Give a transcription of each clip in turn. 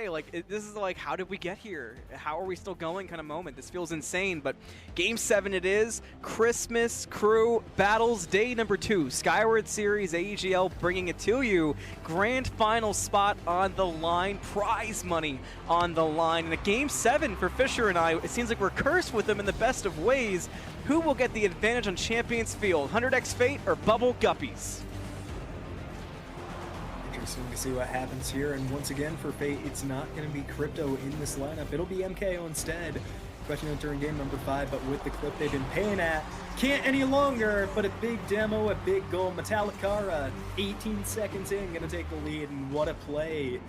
This is like, how did we get here? How are we still going kind of moment? This feels insane, but Game 7 it is. Christmas Crew Battles Day number 2. Skyward Series AEGL bringing it to you. Grand final spot on the line. Prize money on the line. And a Game 7 for Fisher and I. It seems like we're cursed with them in the best of ways. Who will get the advantage on Champions Field? 100x Fate or Bubble Guppies? Interesting to see what happens here, and once again for Fate, it's not going to be Crypto in this lineup. It'll be MKO instead. Question during game number 5, but with the clip they've been paying at, can't any longer, but a big demo, a big goal. Metallicara, 18 seconds in, going to take the lead, and what a play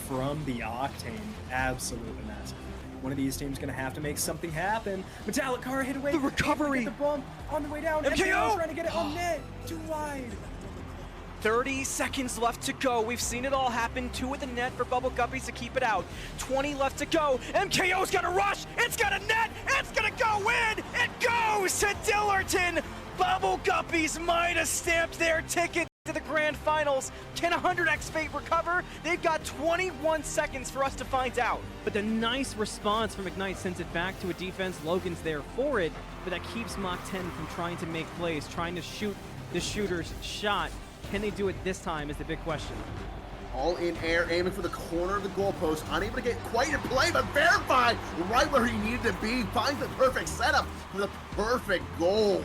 from the Octane. Absolutely massive. One of these teams going to have to make something happen. Metallicara hit away. The recovery. The bump on the way down. MKO trying to get it on net. Too wide. 30 seconds left to go. We've seen it all happen. 2 at the net for Bubble Guppies to keep it out. 20 left to go. MKO's gonna rush. It's gonna net. It's gonna go in. It goes to Dillerton. Bubble Guppies might have stamped their ticket to the grand finals. Can 100x Fate recover? They've got 21 seconds for us to find out. But the nice response from Ignite sends it back to a defense. Logan's there for it, but that keeps Mach 10 from trying to make plays, trying to shoot the shooter's shot. Can they do it this time is the big question. All in air, aiming for the corner of the goalpost, unable to get quite in play, but verified right where he needed to be. Finds the perfect setup for the perfect goal.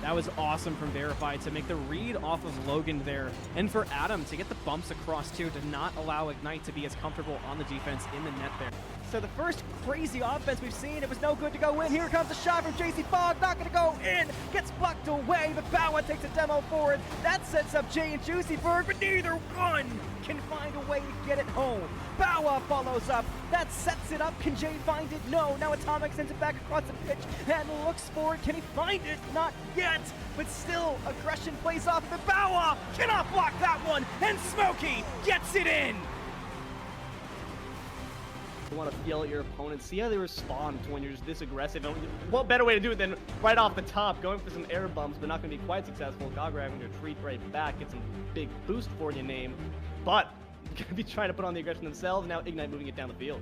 That was awesome from Verified to make the read off of Logan there. And for Adam to get the bumps across too, to not allow Ignite to be as comfortable on the defense in the net there. So the first crazy offense we've seen, it was no good to go in. Here comes a shot from JC Fogg, not gonna go in. Gets blocked away, but Bawa takes a demo forward. That sets up Jay and Juicyberg, but neither one can find a way to get it home. Bawa follows up. That sets it up. Can Jay find it? No. Now Atomic sends it back across the pitch and looks for it. Can he find it? Not yet. But still, aggression plays off of it. Bawa cannot block that one. And Smokey gets it in. You want to feel at your opponent, see how they respond when you're just this aggressive. And what better way to do it than right off the top, going for some air bumps, but not going to be quite successful. Gogger having to retreat right back, get some big boost for your name, but going to be trying to put on the aggression themselves. Now Ignite moving it down the field.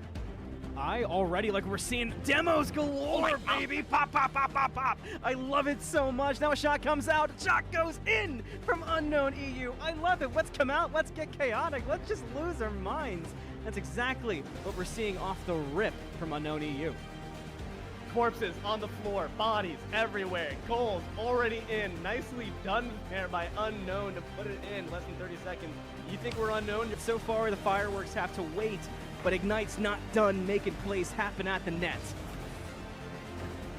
We're seeing demos galore, baby. Pop, pop, pop, pop, pop. I love it so much. Now a shot comes out. A shot goes in from Unknown EU. I love it. Let's come out. Let's get chaotic. Let's just lose our minds. That's exactly what we're seeing off the rip from Unknown EU. Corpses on the floor, bodies everywhere, goals already in. Nicely done there by Unknown to put it in less than 30 seconds. You think we're Unknown? So far, the fireworks have to wait, but Ignite's not done making plays happen at the net.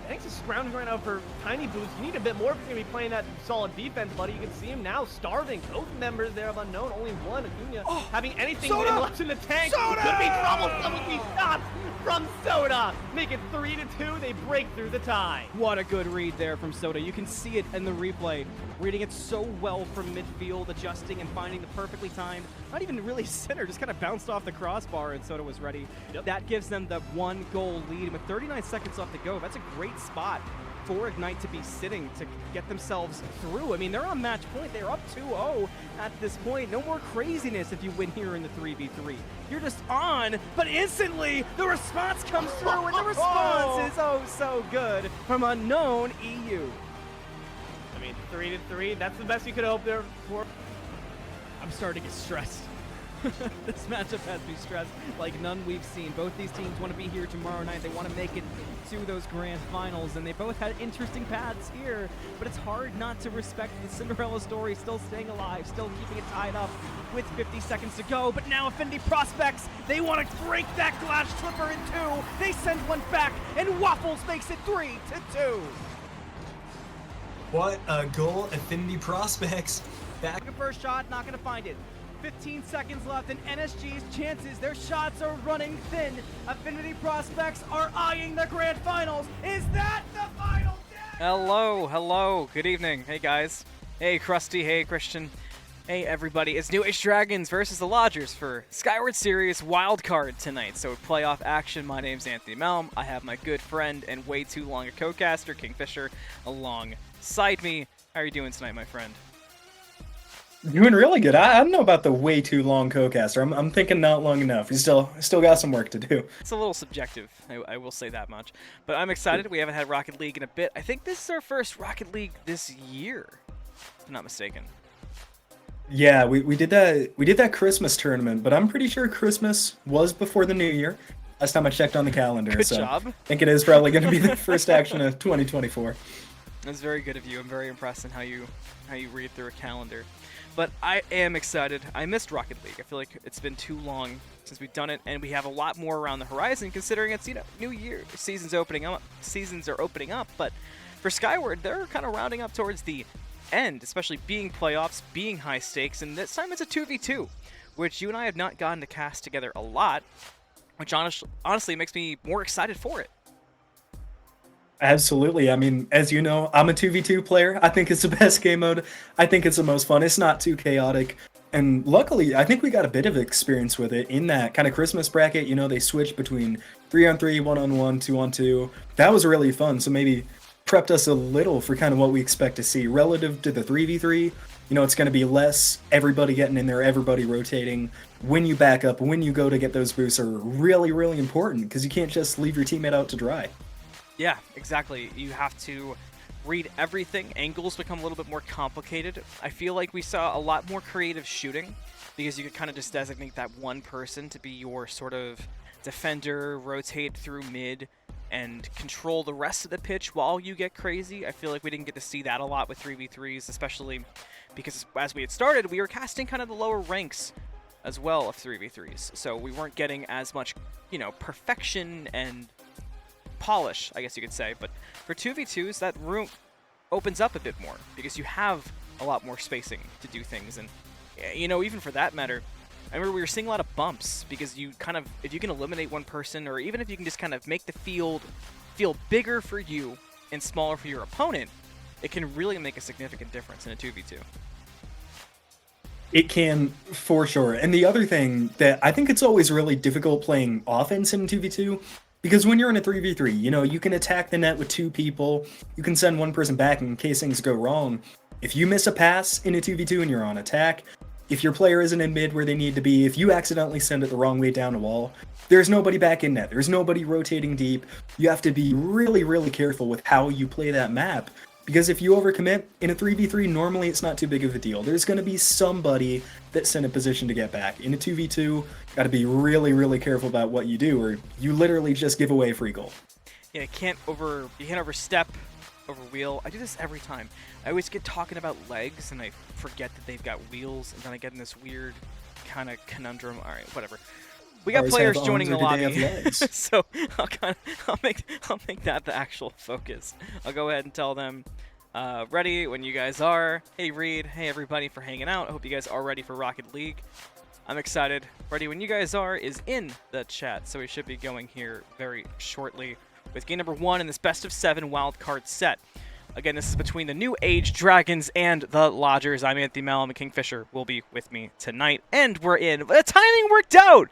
Thanks to scrounging right now for tiny boosts. You need a bit more if you're going to be playing that solid defense, buddy. You can see him now starving. Both members there of Unknown, only one, Acuna, having anything left in the tank. Soda! Could be trouble. Some of these shots from Soda. Make it 3-2. They break through the tie. What a good read there from Soda. You can see it in the replay. Reading it so well from midfield, adjusting and finding the perfectly timed, not even really center, just kind of bounced off the crossbar and Soda was ready. Yep. That gives them the 1-goal lead. With 39 seconds left to go, that's a great spot for Ignite to be sitting to get themselves through. I mean, they're on match point. They're up 2-0 at this point. No more craziness if you win here in the 3v3. You're just on, but instantly the response comes through, and the response is oh so good from Unknown EU. I mean, 3-3, that's the best you could hope there for. I'm starting to get stressed. This matchup has me stressed like none we've seen. Both these teams want to be here tomorrow night. They want to make it to those grand finals, and they both had interesting paths here, but it's hard not to respect the Cinderella story still staying alive, still keeping it tied up with 50 seconds to go. But now Affinity Prospects, they want to break that glass slipper in two. They send one back, and Waffles makes it 3-2. What a goal, Affinity Prospects. Back. Looking for a shot, not going to find it. 15 seconds left, and NSG's chances, their shots are running thin. Affinity Prospects are eyeing the grand finals. Is that the final day? Hello, good evening. Hey guys. Hey Krusty, hey Christian. Hey everybody, it's New Age Dragons versus the Lodgers for Skyward Series Wildcard tonight. So playoff action, my name's Anthony Melm. I have my good friend and way too long a co-caster, Kingfisher, alongside me. How are you doing tonight, my friend? Doing really good. I don't know about the way too long co-caster. I'm thinking not long enough. He's still got some work to do. It's a little subjective, I will say that much. But I'm excited. We haven't had Rocket League in a bit. I think this is our first Rocket League this year, if I'm not mistaken. Yeah, we did that Christmas tournament, but I'm pretty sure Christmas was before the New Year. Last time I checked on the calendar. Good so job. I think it is probably going to be the first action of 2024. That's very good of you. I'm very impressed in how you read through a calendar. But I am excited. I missed Rocket League. I feel like it's been too long since we've done it, and we have a lot more around the horizon considering it's, you know, New Year. Seasons are opening up, but for Skyward, they're kind of rounding up towards the end, especially being playoffs, being high stakes, and this time it's a 2v2, which you and I have not gotten to cast together a lot, which honestly makes me more excited for it. Absolutely. I mean, as you know, I'm a 2v2 player. I think it's the best game mode. I think it's the most fun. It's not too chaotic. And luckily, I think we got a bit of experience with it in that kind of Christmas bracket. You know, they switched between 3-on-3, 1-on-1, 2-on-2. That was really fun. So maybe prepped us a little for kind of what we expect to see relative to the 3v3. You know, it's going to be less everybody getting in there, everybody rotating. When you back up, when you go to get those boosts are really, really important because you can't just leave your teammate out to dry. Yeah, exactly. You have to read everything. Angles become a little bit more complicated. I feel like we saw a lot more creative shooting because you could kind of just designate that one person to be your sort of defender, rotate through mid, and control the rest of the pitch while you get crazy. I feel like we didn't get to see that a lot with 3v3s, especially because as we had started, we were casting kind of the lower ranks as well of 3v3s. So we weren't getting as much, you know, perfection and polish, I guess you could say. But for 2v2s, that room opens up a bit more because you have a lot more spacing to do things. And, you know, even for that matter, I remember we were seeing a lot of bumps because you kind of, if you can eliminate one person, or even if you can just kind of make the field feel bigger for you and smaller for your opponent, it can really make a significant difference in a 2v2. It can, for sure. And the other thing that I think it's always really difficult playing offense in 2v2, because when you're in a 3v3, you know, you can attack the net with two people, you can send one person back in case things go wrong. If you miss a pass in a 2v2 and you're on attack, if your player isn't in mid where they need to be, if you accidentally send it the wrong way down a wall, there's nobody back in net. There's nobody rotating deep. You have to be really, really careful with how you play that map. Because if you overcommit in a 3v3, normally it's not too big of a deal. There's going to be somebody that's in a position to get back. In a 2v2, got to be really, really careful about what you do, or you literally just give away a free goal. Yeah, you can't overstep, overwheel. I do this every time. I always get talking about legs, and I forget that they've got wheels, and then I get in this weird kind of conundrum. All right, whatever. We got players joining the lobby, so I'll make that the actual focus. I'll go ahead and tell them, ready when you guys are. Hey Reed, hey everybody for hanging out. I hope you guys are ready for Rocket League. I'm excited. Ready when you guys are is in the chat, so we should be going here very shortly with game number 1 in this best of 7 wildcard set. Again, this is between the New Age Dragons and the Lodgers. I'm Anthony Malum, and Kingfisher will be with me tonight, and we're in. The timing worked out!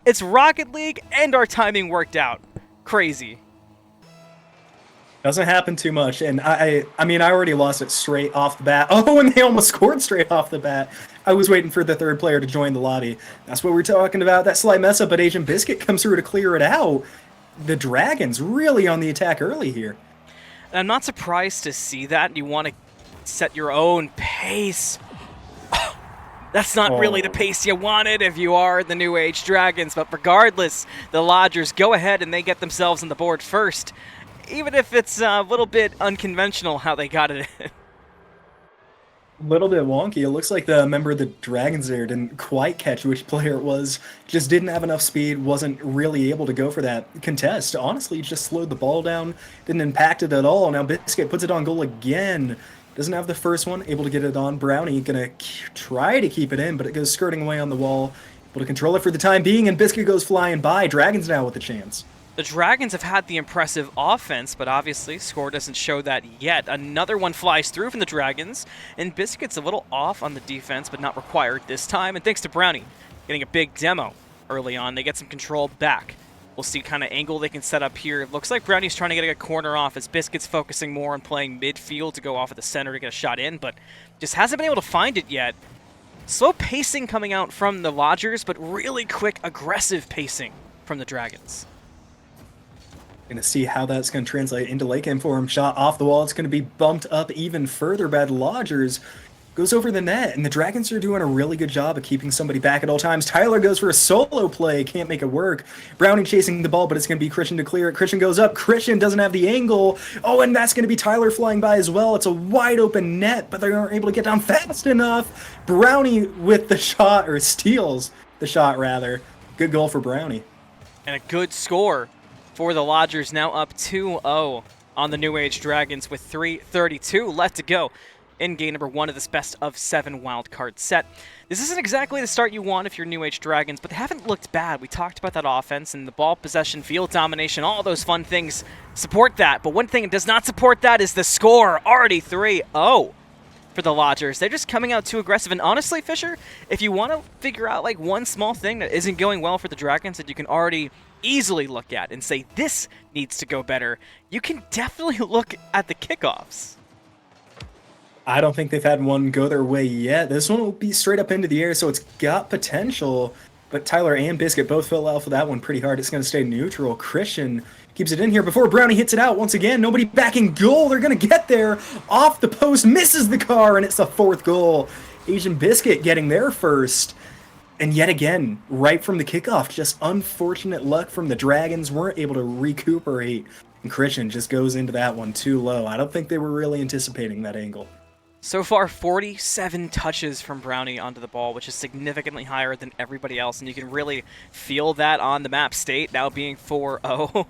It's Rocket League, and our timing worked out. Crazy. Doesn't happen too much, and I mean, I already lost it straight off the bat. Oh, and they almost scored straight off the bat. I was waiting for the third player to join the lobby. That's what we're talking about, that slight mess up, but Agent Biscuit comes through to clear it out. The Dragons really on the attack early here. And I'm not surprised to see that. You want to set your own pace. That's not really the pace you wanted if you are the New Age Dragons, but regardless, the Lodgers go ahead and they get themselves on the board first, even if it's a little bit unconventional how they got it in. A little bit wonky. It looks like the member of the Dragons there didn't quite catch which player it was, just didn't have enough speed, wasn't really able to go for that contest. Honestly, just slowed the ball down, didn't impact it at all. Now Biscuit puts it on goal again. Doesn't have the first one, able to get it on. Brownie gonna try to keep it in, but it goes skirting away on the wall. Able to control it for the time being, and Biscuit goes flying by. Dragons now with a chance. The Dragons have had the impressive offense, but obviously score doesn't show that yet. Another one flies through from the Dragons, and Biscuit's a little off on the defense, but not required this time. And thanks to Brownie getting a big demo early on, they get some control back. We'll see kind of angle they can set up here. It looks like Brownie's trying to get a corner off as Biscuit's focusing more on playing midfield to go off at the center to get a shot in, but just hasn't been able to find it yet. Slow pacing coming out from the Lodgers, but really quick, aggressive pacing from the Dragons. Going to see how that's going to translate into late game for him. Shot off the wall. It's going to be bumped up even further by the Lodgers. Goes over the net, and the Dragons are doing a really good job of keeping somebody back at all times. Tyler goes for a solo play, can't make it work. Brownie chasing the ball, but it's going to be Christian to clear it. Christian goes up. Christian doesn't have the angle. Oh, and that's going to be Tyler flying by as well. It's a wide open net, but they aren't able to get down fast enough. Brownie with the shot, or steals the shot, rather. Good goal for Brownie. And a good score for the Lodgers, now up 2-0 on the New Age Dragons with 3:32 left to go in game number 1 of this best of 7 wildcard set. This isn't exactly the start you want if you're New Age Dragons, but they haven't looked bad. We talked about that offense and the ball possession, field domination, all those fun things support that. But one thing that does not support that is the score. Already 3-0 for the Lodgers. They're just coming out too aggressive. And honestly, Fisher, if you want to figure out like one small thing that isn't going well for the Dragons that you can already easily look at and say this needs to go better, you can definitely look at the kickoffs. I don't think they've had one go their way yet. This one will be straight up into the air, so it's got potential. But Tyler and Biscuit both fell out for that one pretty hard. It's going to stay neutral. Christian keeps it in here before Brownie hits it out. Once again, nobody backing goal. They're going to get there. Off the post, misses the car, and it's the 4th goal. Asian Biscuit getting there first. And yet again, right from the kickoff, just unfortunate luck from the Dragons. Weren't able to recuperate. And Christian just goes into that one too low. I don't think they were really anticipating that angle. So far, 47 touches from Brownie onto the ball, which is significantly higher than everybody else, and you can really feel that on the map state, now being 4-0.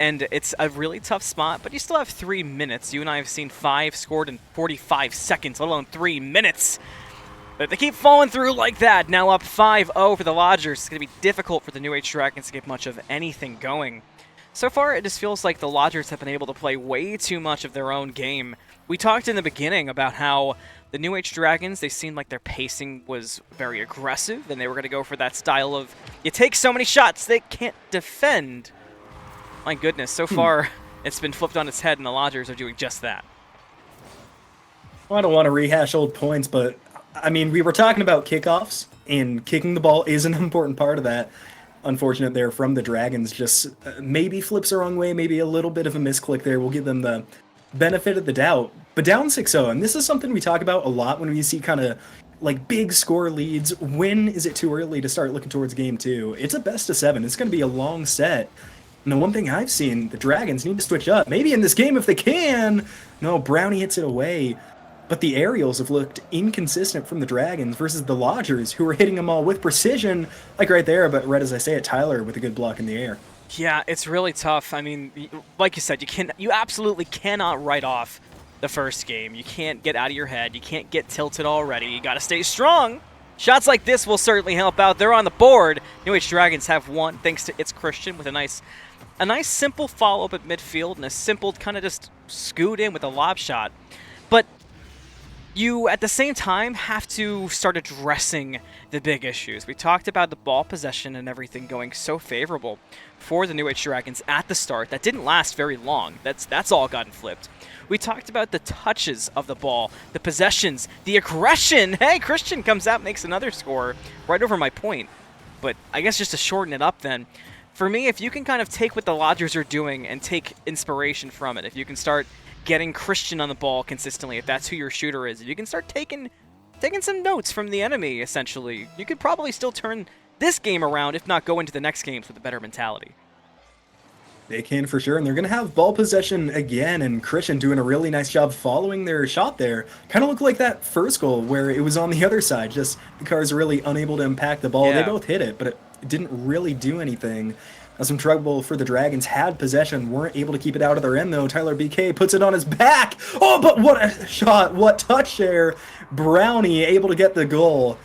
And it's a really tough spot, but you still have 3 minutes. You and I have seen 5 scored in 45 seconds, let alone 3 minutes. But if they keep falling through like that, now up 5-0 for the Lodgers, it's going to be difficult for the New Age Dragons to get much of anything going. So far, it just feels like the Lodgers have been able to play way too much of their own game. We talked in the beginning about how the New Age Dragons, they seemed like their pacing was very aggressive, and they were going to go for that style of, you take so many shots, they can't defend. My goodness, so far, it's been flipped on its head, and the Lodgers are doing just that. Well, I don't want to rehash old points, but, I mean, we were talking about kickoffs, and kicking the ball is an important part of that. Unfortunate there from the Dragons, just maybe flips the wrong way, maybe a little bit of a misclick there. We'll give them the benefit of the doubt. But down 6-0, and this is something we talk about a lot when we see kind of like big score leads. When is it too early to start looking towards game 2? It's a best of 7. It's going to be a long set. And the one thing I've seen, the Dragons need to switch up. Maybe in this game if they can. No, Brownie hits it away. But the aerials have looked inconsistent from the Dragons versus the Lodgers, who are hitting them all with precision, like right there, but right as I say it, Tyler with a good block in the air. Yeah, it's really tough. I mean, like you said, you absolutely cannot write off the first game. You can't get out of your head. You can't get tilted already. You got to stay strong. Shots like this will certainly help out. They're on the board. New Age Dragons have won thanks to It's Christian with a nice simple follow-up at midfield and a simple kind of just scoot in with a lob shot. But you, at the same time, have to start addressing the big issues. We talked about the ball possession and everything going so favorable for the New Age Dragons at the start. That didn't last very long. That's all gotten flipped. We talked about the touches of the ball, the possessions, the aggression. Hey, Christian comes out, makes another score right over my point. But I guess just to shorten it up then, for me, if you can kind of take what the Lodgers are doing and take inspiration from it, if you can start getting Christian on the ball consistently, if that's who your shooter is, if you can start taking some notes from the enemy, essentially, you could probably still turn this game around, if not go into the next games with a better mentality. They can for sure, and they're going to have ball possession again, and Christian doing a really nice job following their shot there. Kind of looked like that first goal where it was on the other side, just the Cars really unable to impact the ball. Yeah. They both hit it, but it didn't really do anything. Some trouble for the Dragons, had possession, weren't able to keep it out of their end though. Tyler BK puts it on his back. Oh, but what a shot, what touch there. Brownie able to get the goal.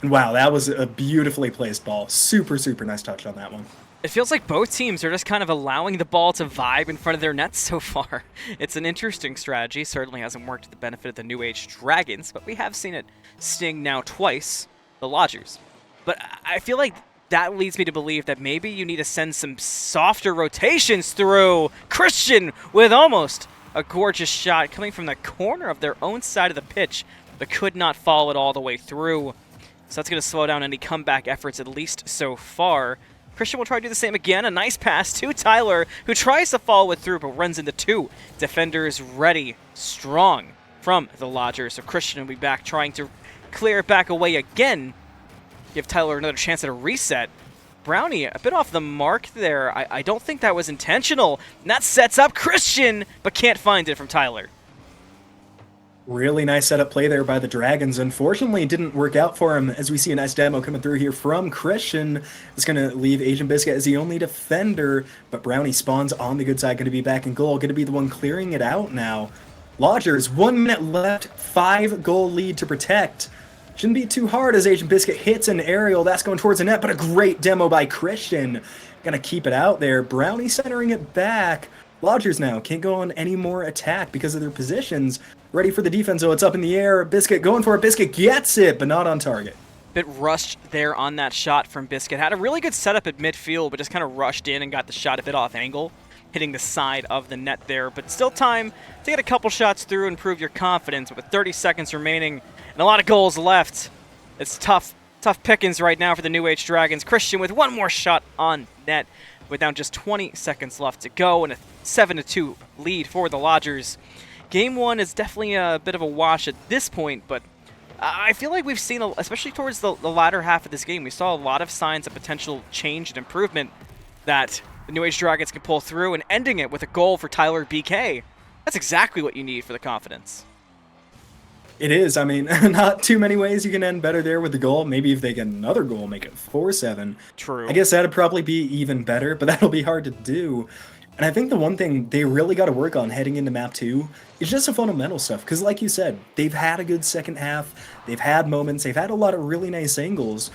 And wow, that was a beautifully placed ball. Super, super nice touch on that one. It feels like both teams are just kind of allowing the ball to vibe in front of their nets so far. It's an interesting strategy, certainly hasn't worked to the benefit of the New Age Dragons, but we have seen it sting now twice, the Lodgers. But I feel like that leads me to believe that maybe you need to send some softer rotations through. Christian with almost a gorgeous shot coming from the corner of their own side of the pitch, but could not follow it all the way through. So that's going to slow down any comeback efforts, at least so far. Christian will try to do the same again. A nice pass to Tyler, who tries to follow it through, but runs into 2 defenders ready, strong from the Lodgers. So Christian will be back trying to clear it back away again. Give Tyler another chance at a reset. Brownie a bit off the mark there. I don't think that was intentional. And that sets up Christian, but can't find it from Tyler. Really nice setup play there by the Dragons. Unfortunately, it didn't work out for him, as we see a nice demo coming through here from Christian. It's going to leave Asian Biscuit as the only defender, but Brownie spawns on the good side, going to be back in goal, going to be the one clearing it out now. Lodgers, 1 minute left, 5-goal lead to protect. Shouldn't be too hard as Asian Biscuit hits an aerial. That's going towards the net, but a great demo by Christian. Going to keep it out there. Brownie centering it back. Lodgers now can't go on any more attack because of their positions. Ready for the defense, though. It's up in the air. Biscuit going for it. Biscuit gets it, but not on target. Bit rushed there on that shot from Biscuit. Had a really good setup at midfield, but just kind of rushed in and got the shot a bit off angle, hitting the side of the net there. But still time to get a couple shots through and prove your confidence. With 30 seconds remaining and a lot of goals left, it's tough pickings right now for the New Age Dragons. Christian with one more shot on net with now just 20 seconds left to go and a 7-2 lead for the Lodgers. Game 1 is definitely a bit of a wash at this point, but I feel like we've seen, especially towards the latter half of this game, we saw a lot of signs of potential change and improvement that the New Age Dragons can pull through, and ending it with a goal for Tyler BK. That's exactly what you need for the confidence. It is. I mean, not too many ways you can end better there with the goal. Maybe if they get another goal, make it 4-7. True. I guess that'd probably be even better, but that'll be hard to do. And I think the one thing they really got to work on heading into map 2 is just the fundamental stuff. Because like you said, they've had a good second half. They've had moments. They've had a lot of really nice angles.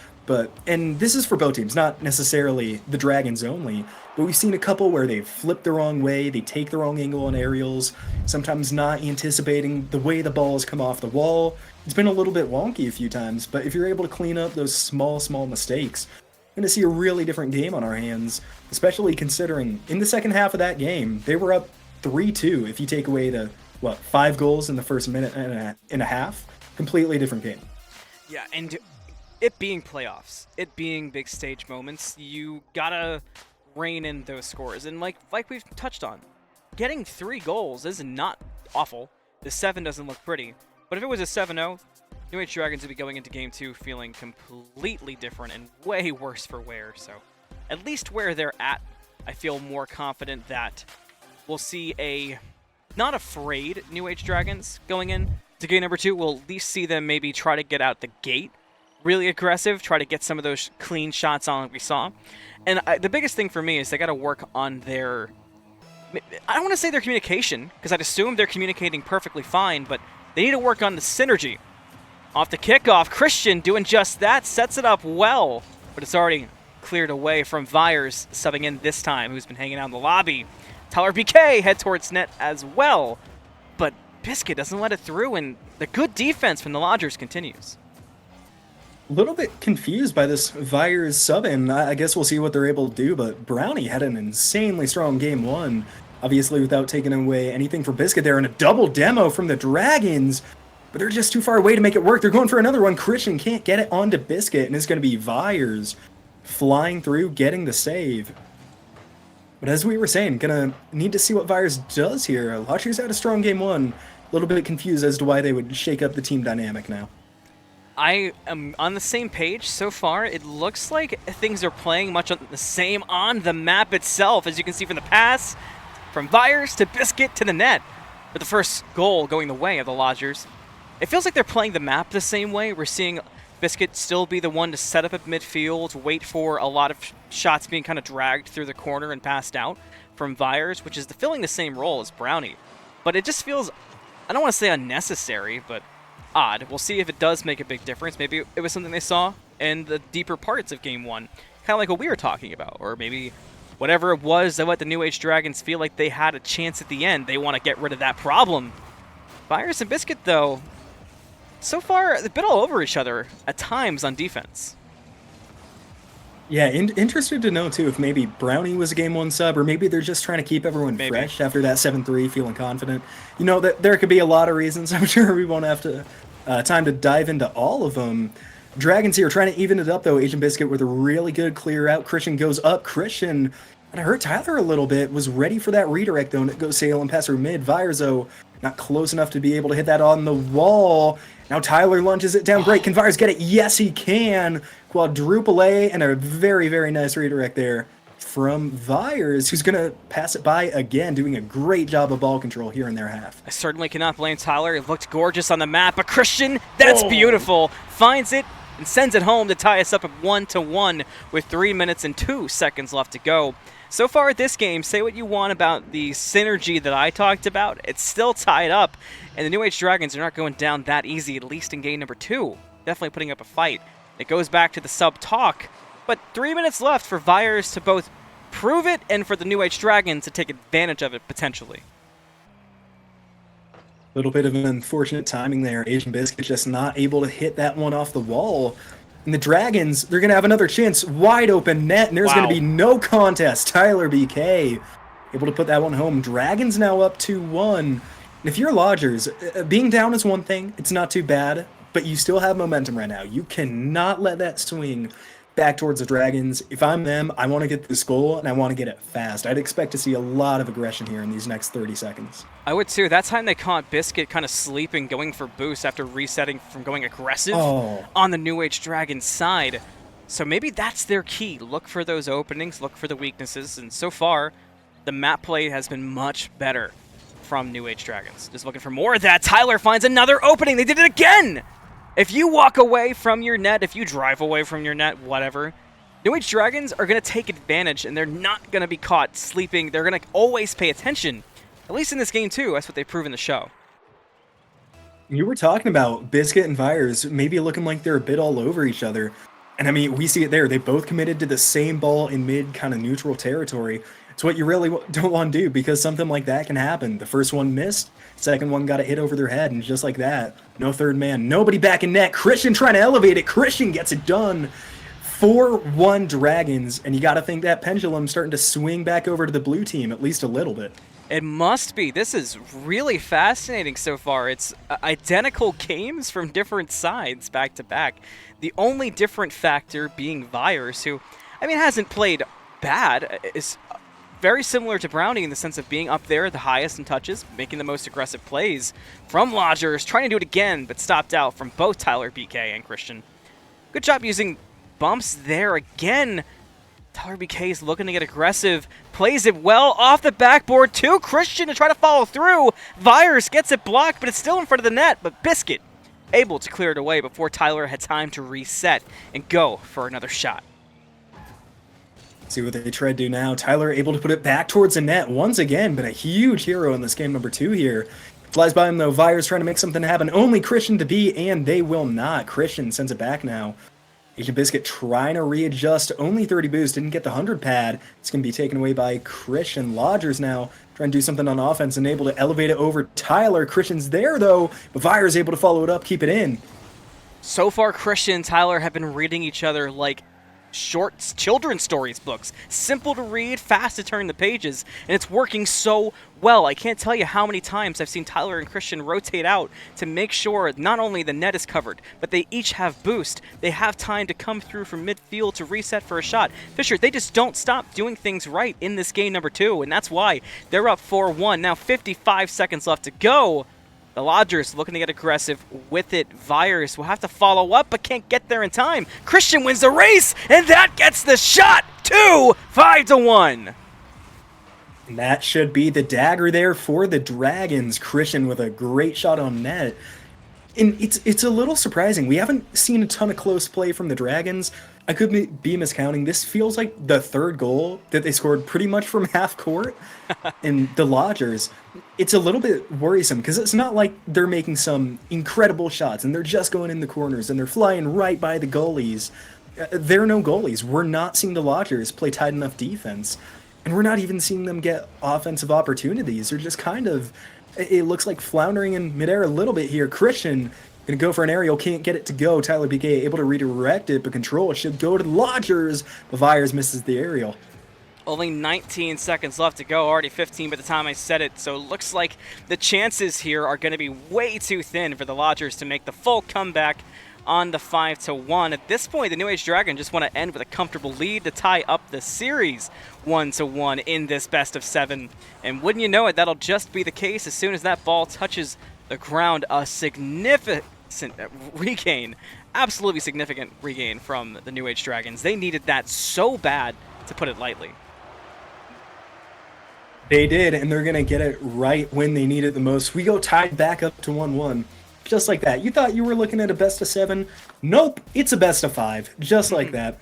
And this is for both teams, not necessarily the Dragons only. But we've seen a couple where they flip the wrong way. They take the wrong angle on aerials. Sometimes not anticipating the way the balls come off the wall. It's been a little bit wonky a few times. But if you're able to clean up those small mistakes, we're going to see a really different game on our hands, especially considering in the second half of that game, they were up 3-2 if you take away the, 5 goals in the first minute and a half. Completely different game. Yeah, and it being playoffs, it being big stage moments, you got to rein in those scores. And like we've touched on, getting 3 goals is not awful. The 7 doesn't look pretty. But if it was a 7-0, New Age Dragons would be going into Game 2 feeling completely different and way worse for wear. So at least where they're at, I feel more confident that we'll see a not afraid New Age Dragons going in to game number 2. We'll at least see them maybe try to get out the gate really aggressive, try to get some of those clean shots on like we saw. And the biggest thing for me is they got to work on their, I don't want to say their communication, because I'd assume they're communicating perfectly fine, but they need to work on the synergy. Off the kickoff, Christian doing just that, sets it up well, but it's already cleared away from Vyers, subbing in this time, who's been hanging out in the lobby. Tyler BK head towards net as well, but Biscuit doesn't let it through, and the good defense from the Lodgers continues. A little bit confused by this Vyers sub-in. I guess we'll see what they're able to do, but Brownie had an insanely strong game 1, obviously without taking away anything for Biscuit there, and a double demo from the Dragons. But they're just too far away to make it work. They're going for another one. Christian can't get it onto Biscuit, and it's going to be Vyers flying through, getting the save. But as we were saying, gonna need to see what Vyers does here. Lodgers had a strong game 1. A little bit confused as to why they would shake up the team dynamic now. I am on the same page so far. It looks like things are playing much the same on the map itself, as you can see from the pass, from Vyers to Biscuit to the net, with the first goal going the way of the Lodgers. It feels like they're playing the map the same way. We're seeing Biscuit still be the one to set up at midfield, wait for a lot of shots being kind of dragged through the corner and passed out from Vyers, which is filling the same role as Brownie. But it just feels, I don't want to say unnecessary, but odd. We'll see if it does make a big difference. Maybe it was something they saw in the deeper parts of Game 1, kind of like what we were talking about, or maybe whatever it was that let the New Age Dragons feel like they had a chance at the end. They want to get rid of that problem. Vyers and Biscuit, though, so far, they've been all over each other at times on defense. Yeah, interested to know, too, if maybe Brownie was a Game 1 sub, or maybe they're just trying to keep everyone fresh after that 7-3, feeling confident. You know, that there could be a lot of reasons. I'm sure we won't have time to dive into all of them. Dragons here trying to even it up, though. Agent Biscuit with a really good clear out. Christian goes up. Christian, and I hurt Tyler a little bit, was ready for that redirect, though, and it goes sail and pass through mid. Vires, though, not close enough to be able to hit that on the wall. Now Tyler lunges it down. Great. Can Vires get it? Yes, he can. Quadruple A, and a very, very nice redirect there from Vires, who's going to pass it by again, doing a great job of ball control here in their half. I certainly cannot blame Tyler. It looked gorgeous on the map, but Christian, that's beautiful. Finds it and sends it home to tie us up at 1-1 with 3 minutes and 2 seconds left to go. So far this game, say what you want about the synergy that I talked about, it's still tied up, and the New Age Dragons are not going down that easy, at least in game number 2. Definitely putting up a fight. It goes back to the sub-talk, but 3 minutes left for Vires to both prove it and for the New Age Dragons to take advantage of it potentially. Little bit of an unfortunate timing there. Asian Biscuit just not able to hit that one off the wall. And the Dragons, they're going to have another chance. Wide open net, and there's going to be no contest. Tyler BK able to put that one home. Dragons now up 2-1. And if you're Lodgers, being down is one thing. It's not too bad, but you still have momentum right now. You cannot let that swing back towards the Dragons. If I'm them, I want to get this goal, and I want to get it fast. I'd expect to see a lot of aggression here in these next 30 seconds. I would too. That time they caught Biscuit kind of sleeping, going for boost after resetting from going aggressive on the New Age Dragon side. So maybe that's their key. Look for those openings, look for the weaknesses, and so far, the map play has been much better from New Age Dragons. Just looking for more of that. Tyler finds another opening. They did it again! If you walk away from your net, if you drive away from your net, whatever, New Age Dragons are going to take advantage, and they're not going to be caught sleeping. They're going to always pay attention, at least in this game, too. That's what they prove in the show. You were talking about Biscuit and Vires maybe looking like they're a bit all over each other. And, I mean, we see it there. They both committed to the same ball in mid kind of neutral territory. It's what you really don't want to do, because something like that can happen. The first one missed, second one got a hit over their head, and just like that, no third man, nobody back in net. Christian trying to elevate it. Christian gets it done. 4-1 Dragons, and you got to think that pendulum's starting to swing back over to the blue team, at least a little bit. It must be. This is really fascinating so far. It's identical games from different sides back to back. The only different factor being Vires, who, I mean, hasn't played bad, is very similar to Brownie in the sense of being up there the highest in touches, making the most aggressive plays from Lodgers, trying to do it again, but stopped out from both Tyler, BK, and Christian. Good job using bumps there again. Tyler BK is looking to get aggressive, plays it well off the backboard to Christian to try to follow through. Vires gets it blocked, but it's still in front of the net, but Biscuit able to clear it away before Tyler had time to reset and go for another shot. See what they try to do now. Tyler able to put it back towards the net once again, but a huge hero in this game number 2 here. Flies by him though. Vires trying to make something happen. Only Christian to beat, and they will not. Christian sends it back now. Agent Biscuit trying to readjust. Only 30 boost. Didn't get the 100 pad. It's going to be taken away by Christian. Lodgers now trying to do something on offense and able to elevate it over Tyler. Christian's there though, but Vires able to follow it up, keep it in. So far, Christian and Tyler have been reading each other like short children's stories books. Simple to read, fast to turn the pages, and it's working so well. I can't tell you how many times I've seen Tyler and Christian rotate out to make sure not only the net is covered, but they each have boost. They have time to come through from midfield to reset for a shot. Fisher, they just don't stop doing things right in this game number 2, and that's why they're up 4-1. Now 55 seconds left to go. The Lodgers looking to get aggressive with it. Vires will have to follow up, but can't get there in time. Christian wins the race, and that gets the shot. 5-1. And that should be the dagger there for the Dragons. Christian with a great shot on net. And it's a little surprising. We haven't seen a ton of close play from the Dragons. I could be miscounting. This feels like the third goal that they scored pretty much from half court. And the Lodgers, it's a little bit worrisome because it's not like they're making some incredible shots and they're just going in the corners and they're flying right by the goalies. There are no goalies. We're not seeing the Lodgers play tight enough defense. And we're not even seeing them get offensive opportunities. They're just kind of, it looks like floundering in midair a little bit here. Christian gonna go for an aerial, can't get it to go. Tyler BK able to redirect it, but control it should go to the Lodgers. The Vires misses the aerial. Only 19 seconds left to go, already 15 by the time I said it, so it looks like the chances here are going to be way too thin for the Lodgers to make the full comeback. on the 5-1. At this point, the New Age Dragon just want to end with a comfortable lead to tie up the series 1-1 in this best of 7. And wouldn't you know it, that'll just be the case as soon as that ball touches the ground. A significant regain, absolutely significant regain from the New Age Dragons. They needed that so bad, to put it lightly. They did, and they're going to get it right when they need it the most. We go tied back up to 1-1. Just like that. You thought you were looking at a best of 7? Nope, it's a best of 5. Just like that.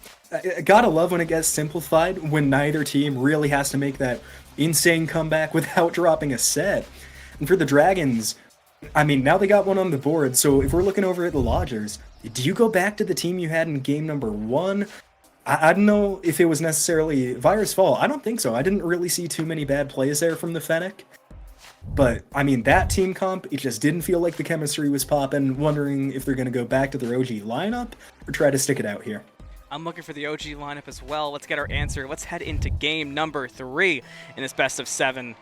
Gotta love when it gets simplified, when neither team really has to make that insane comeback without dropping a set. And for the Dragons, I mean, now they got one on the board, so if we're looking over at the Lodgers, do you go back to the team you had in game number 1? I don't know if it was necessarily Vire's fault. I don't think so. I didn't really see too many bad plays there from the Fennec. But, I mean, that team comp, it just didn't feel like the chemistry was popping. Wondering if they're going to go back to their OG lineup or try to stick it out here. I'm looking for the OG lineup as well. Let's get our answer. Let's head into game number 3 in this best of 7.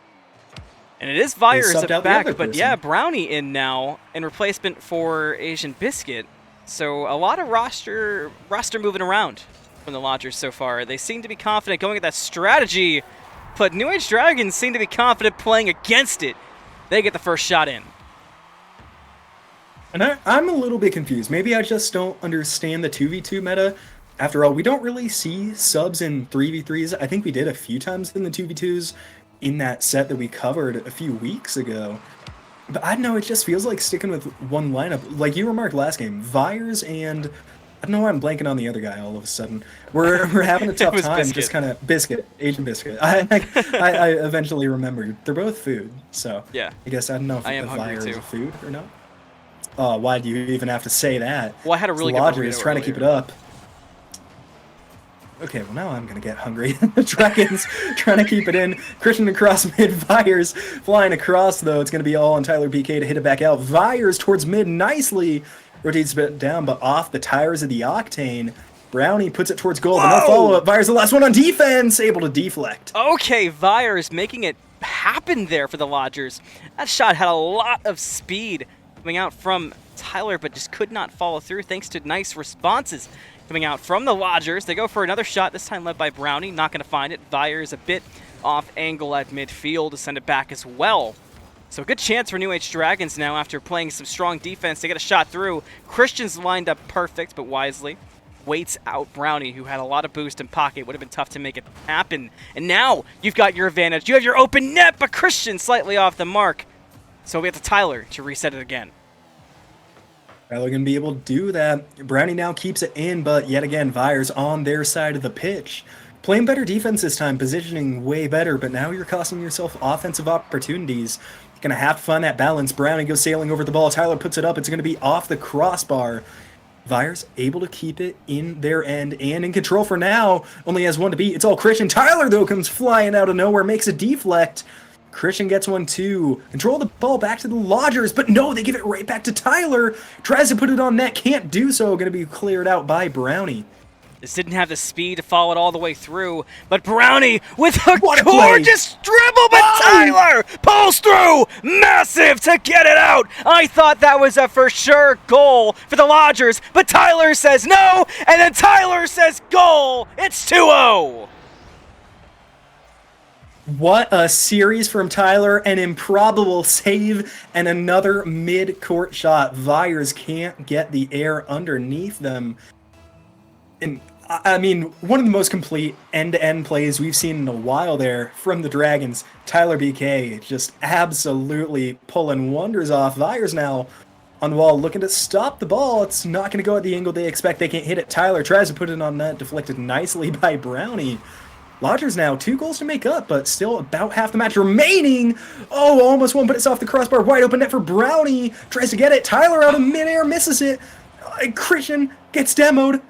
And it is Vires back, but yeah, Brownie in now in replacement for Asian Biscuit. So a lot of roster moving around from the Lodgers so far. They seem to be confident going at that strategy, but New Age Dragons seem to be confident playing against it. They get the first shot in. And I'm a little bit confused. Maybe I just don't understand the 2v2 meta. After all, we don't really see subs in 3v3s. I think we did a few times in the 2v2s in that set that we covered a few weeks ago. But I don't know, it just feels like sticking with one lineup. Like you remarked last game, Vires and... I don't know why I'm blanking on the other guy all of a sudden. We're having a tough time, Biscuit. just kind of Biscuit, Asian Biscuit. I eventually remembered they're both food, so yeah. I guess I don't know if I am the fire hungry is too. a food or not. Why do you even have to say that? Well, I had a really good Lodgers burrito trying to keep it up. Okay, well now I'm gonna get hungry. The Dragons trying to keep it in. Christian across mid. Vires flying across though. It's gonna be all on Tyler BK to hit it back out. Vires towards mid nicely. Rotates a bit down, but off the tires of the Octane. Brownie puts it towards goal, but no follow-up. Vires the last one on defense, able to deflect. Okay, Vires making it happen there for the Lodgers. That shot had a lot of speed coming out from Tyler, but just could not follow through thanks to nice responses coming out from the Lodgers. They go for another shot, this time led by Brownie. Not going to find it. Vires a bit off angle at midfield to send it back as well. So good chance for New Age Dragons now after playing some strong defense to get a shot through. Christian's lined up perfect, but wisely waits out Brownie, who had a lot of boost in pocket. Would have been tough to make it happen. And now you've got your advantage. You have your open net, but Christian slightly off the mark. So we have to Tyler to reset it again. Tyler gonna be able to do that. Brownie now keeps it in, but yet again, Vires on their side of the pitch. Playing better defense this time, positioning way better, but now you're costing yourself offensive opportunities. Gonna have to find that balance. Brownie goes sailing over the ball. Tyler puts it up. It's gonna be off the crossbar. Vires able to keep it in their end and in control for now. Only has one to beat. It's all Christian. Tyler, though, comes flying out of nowhere, makes a deflect. Christian gets one, too. Control the ball back to the Lodgers, but no, they give it right back to Tyler. Tries to put it on net, can't do so. Gonna be cleared out by Brownie. This didn't have the speed to follow it all the way through, but Brownie with a What gorgeous dribble, but Tyler pulls through, massive to get it out. I thought that was a for sure goal for the Lodgers, but Tyler says no, and then Tyler says goal. It's 2-0. What a series from Tyler, an improbable save, and another mid-court shot. Vires can't get the air underneath them. And I mean, one of the most complete end-to-end plays we've seen in a while there from the Dragons. Tyler BK just absolutely pulling wonders off. Vires now on the wall looking to stop the ball. It's not going to go at the angle they expect. They can't hit it. Tyler tries to put it on net, deflected nicely by Brownie. Lodgers now 2 goals to make up, but still about half the match remaining. Oh, almost one, but it's off the crossbar. Wide open net for Brownie. Tries to get it. Tyler out of midair, misses it. Christian gets demoed.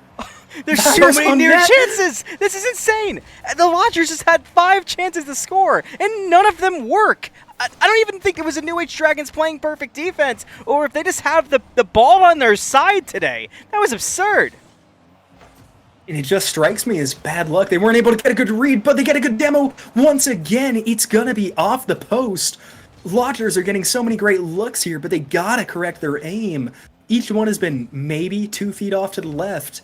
There's so many near chances. This is insane. The Lodgers just had 5 chances to score, and none of them work. I don't even think it was a New Age Dragons playing perfect defense, or if they just have the ball on their side today. That was absurd. And it just strikes me as bad luck. They weren't able to get a good read, but they get a good demo. Once again, it's going to be off the post. Lodgers are getting so many great looks here, but they got to correct their aim. each one has been maybe 2 feet off to the left.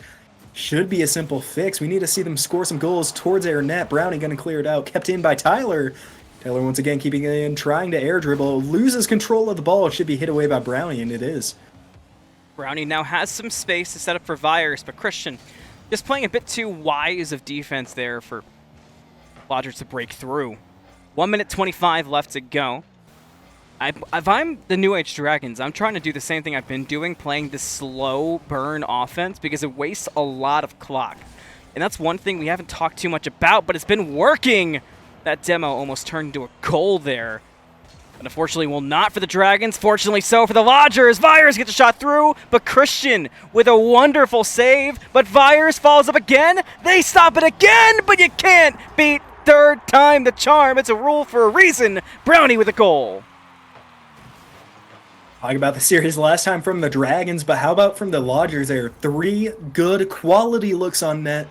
Should be a simple fix. We need to see them score some goals towards their net. Brownie going to clear it out. Kept in by Tyler. Tyler once again keeping it in, trying to air dribble. Loses control of the ball. It should be hit away by Brownie, and it is. Brownie now has some space to set up for Virus, but Christian just playing a bit too wise of defense there for Lodgers to break through. 1 minute 25 left to go. If I'm the New Age Dragons, I'm trying to do the same thing I've been doing, playing this slow burn offense because it wastes a lot of clock. And that's one thing we haven't talked too much about, but it's been working. That demo almost turned into a goal there. But unfortunately, will not for the Dragons. Fortunately so for the Lodgers. Virus gets a shot through, but Christian with a wonderful save. But Virus follows up again. They stop it again, but you can't beat third time the charm. It's a rule for a reason. Brownie with a goal. Talking about the series last time from the Dragons, but how about from the Lodgers there? 3 good quality looks on net.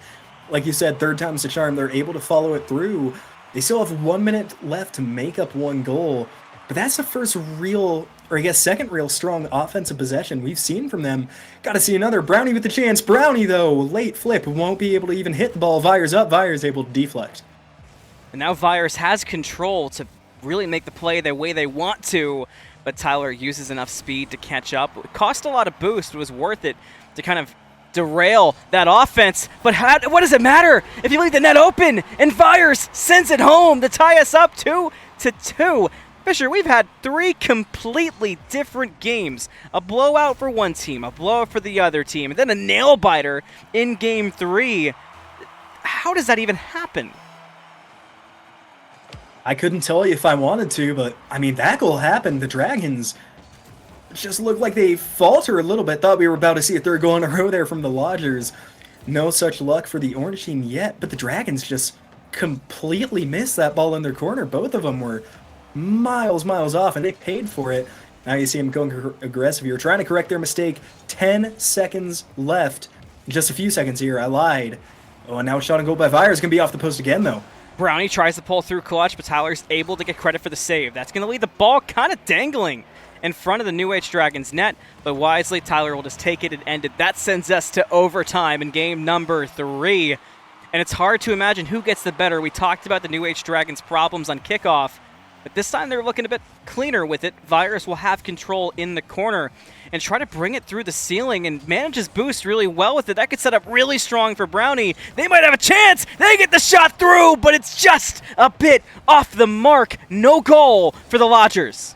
Like you said, third time's the charm. They're able to follow it through. They still have 1 minute left to make up 1 goal. But that's the first real, or I guess second real strong offensive possession we've seen from them. Got to see another. Brownie with the chance. Brownie, though, late flip. Won't be able to even hit the ball. Virus up. Virus able to deflect. And now Virus has control to really make the play the way they want to. But Tyler uses enough speed to catch up. It cost a lot of boost. It was worth it to kind of derail that offense. But what does it matter if you leave the net open and Virus sends it home to tie us up 2-2? Fisher, we've had 3 completely different games. A blowout for one team, a blowout for the other team, and then a nail-biter in Game 3. How does that even happen? I couldn't tell you if I wanted to, but I mean, that goal happened. The Dragons just looked like they falter a little bit. Thought we were about to see a third goal in a row there from the Lodgers. No such luck for the Orange team yet, but the Dragons just completely missed that ball in their corner. Both of them were miles off, and they paid for it. Now you see them going aggressive here, trying to correct their mistake. 10 seconds left. Just a few seconds here. I lied. Oh, and now a shot on goal by Virus. Going to be off the post again, though. Brownie tries to pull through clutch, but Tyler's able to get credit for the save. That's going to leave the ball kind of dangling in front of the New Age Dragons net, but wisely Tyler will just take it and end it. That sends us to overtime in game number 3, and it's hard to imagine who gets the better. We talked about the New Age Dragons' problems on kickoff, but this time they're looking a bit cleaner with it. Virus will have control in the corner and try to bring it through the ceiling and manages boost really well with it. That could set up really strong for Brownie. They might have a chance. They get the shot through, but it's just a bit off the mark. No goal for the Lodgers.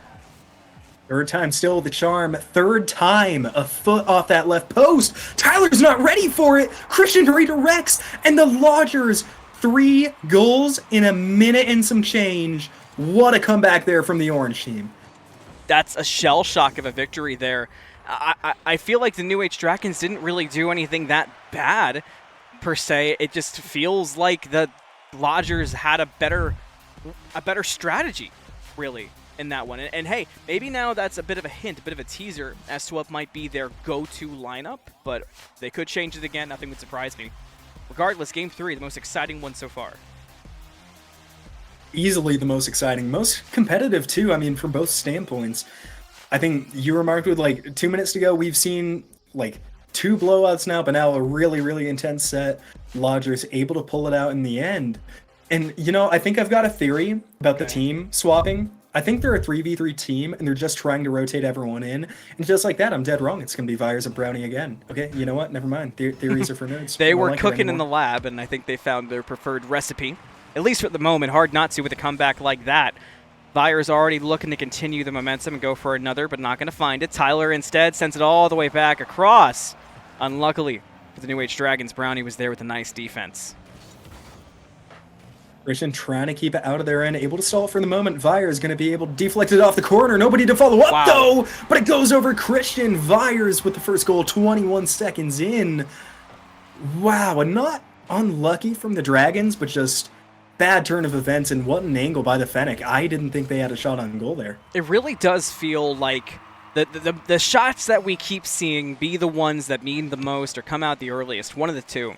Third time still the charm. Third time a foot off that left post. Tyler's not ready for it. Christian redirects, and the Lodgers 3 goals in a minute and some change. What a comeback there from the Orange team. That's a shell shock of a victory there. I feel like the New Age Dragons didn't really do anything that bad, per se. It just feels like the Lodgers had a better strategy, really, in that one. And hey, maybe now that's a bit of a hint, a bit of a teaser as to what might be their go-to lineup, but they could change it again. Nothing would surprise me. Regardless, Game 3, the most exciting one so far. Easily the most exciting, most competitive too. I mean, from both standpoints. I think you remarked with like 2 minutes to go, we've seen like 2 blowouts now, but now a really intense set. Lodgers able to pull it out in the end. And you know, I think I've got a theory about the team swapping. I think they're a 3v3 team and they're just trying to rotate everyone in. And just like that, I'm dead wrong. It's going to be Virus and Brownie again. Okay, you know what? Never mind. Theories are for nerds. They were cooking in the lab, and I think they found their preferred recipe. At least for the moment. Hard not to with a comeback like that. Virus already looking to continue the momentum and go for another, but not going to find it. Tyler instead sends it all the way back across. Unluckily for the New Age Dragons, Brownie was there with a nice defense. Christian trying to keep it out of their end, able to stall it for the moment. Vire is going to be able to deflect it off the corner. Nobody to follow up, though, but it goes over Christian. Vires with the first goal, 21 seconds in. Wow, and not unlucky from the Dragons, but just bad turn of events, and what an angle by the Fennec. I didn't think they had a shot on goal there. It really does feel like the shots that we keep seeing be the ones that mean the most or come out the earliest, one of the two,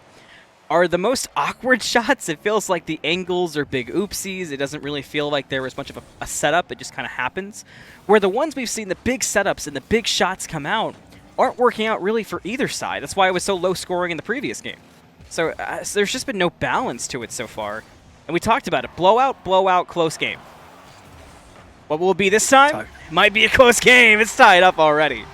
are the most awkward shots. It feels like the angles are big oopsies. It doesn't really feel like there was much of a setup. It just kind of happens. Where the ones we've seen, the big setups and the big shots come out, aren't working out really for either side. That's why it was so low scoring in the previous game. So there's just been no balance to it so far. And we talked about it. Blowout, close game. What will it be this time? Might be a close game. It's tied up already.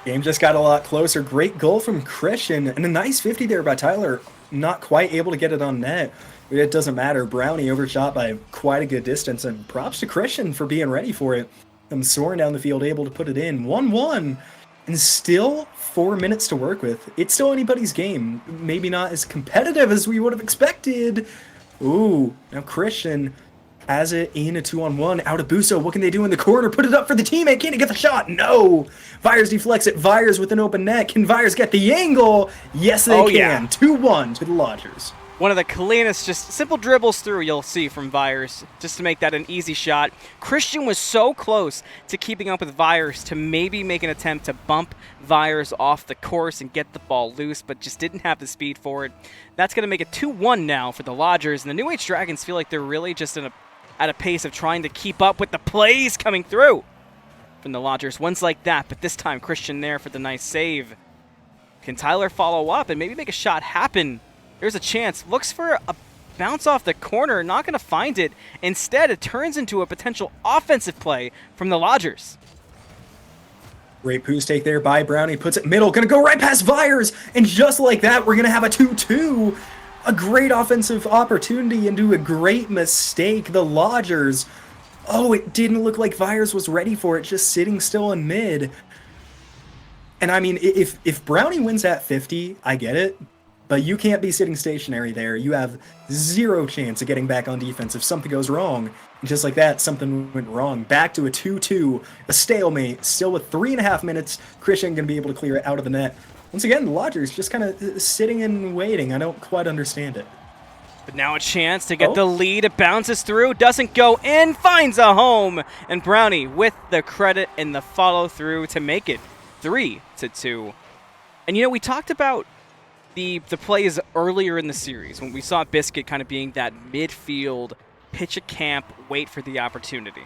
Game just got a lot closer. Great goal from Christian, and a nice 50 there by Tyler. Not quite able to get it on net. It doesn't matter. Brownie overshot by quite a good distance, and props to Christian for being ready for it. I'm soaring down the field, able to put it in. 1-1, and still 4 minutes to work with. It's still anybody's game. Maybe not as competitive as we would have expected. Ooh, now Christian has it in a 2-on-1. Out of Buso. What can they do in the corner? Put it up for the teammate. Can he get the shot? No. Vires deflects it. Vires with an open net. Can Vires get the angle? Yes, they can. Yeah. 2-1 to the Lodgers. One of the cleanest, just simple dribbles through you'll see from Vires, just to make that an easy shot. Christian was so close to keeping up with Vires to maybe make an attempt to bump Vires off the course and get the ball loose, but just didn't have the speed for it. That's going to make it 2-1 now for the Lodgers, and the New Age Dragons feel like they're really just at a pace of trying to keep up with the plays coming through from the Lodgers. Ones like that, but this time Christian there for the nice save. Can Tyler follow up and maybe make a shot happen? There's a chance. Looks for a bounce off the corner. Not going to find it. Instead, it turns into a potential offensive play from the Lodgers. Great poo stake there by Brownie. Puts it middle. Going to go right past Vires. And just like that, we're going to have a 2-2. A great offensive opportunity into a great mistake. The Lodgers. Oh, it didn't look like Vires was ready for it. Just sitting still in mid. And I mean, if Brownie wins at 50, I get it. But you can't be sitting stationary there. You have zero chance of getting back on defense if something goes wrong. And just like that, something went wrong. Back to a 2-2, a stalemate, still with 3.5 minutes. Christian going to be able to clear it out of the net. Once again, the Lodgers just kind of sitting and waiting. I don't quite understand it. But now a chance to get the lead. It bounces through, doesn't go in, finds a home. And Brownie with the credit and the follow through to make it 3-2. And you know, we talked about the plays earlier in the series when we saw Biscuit kind of being that midfield, pitch a camp, wait for the opportunity.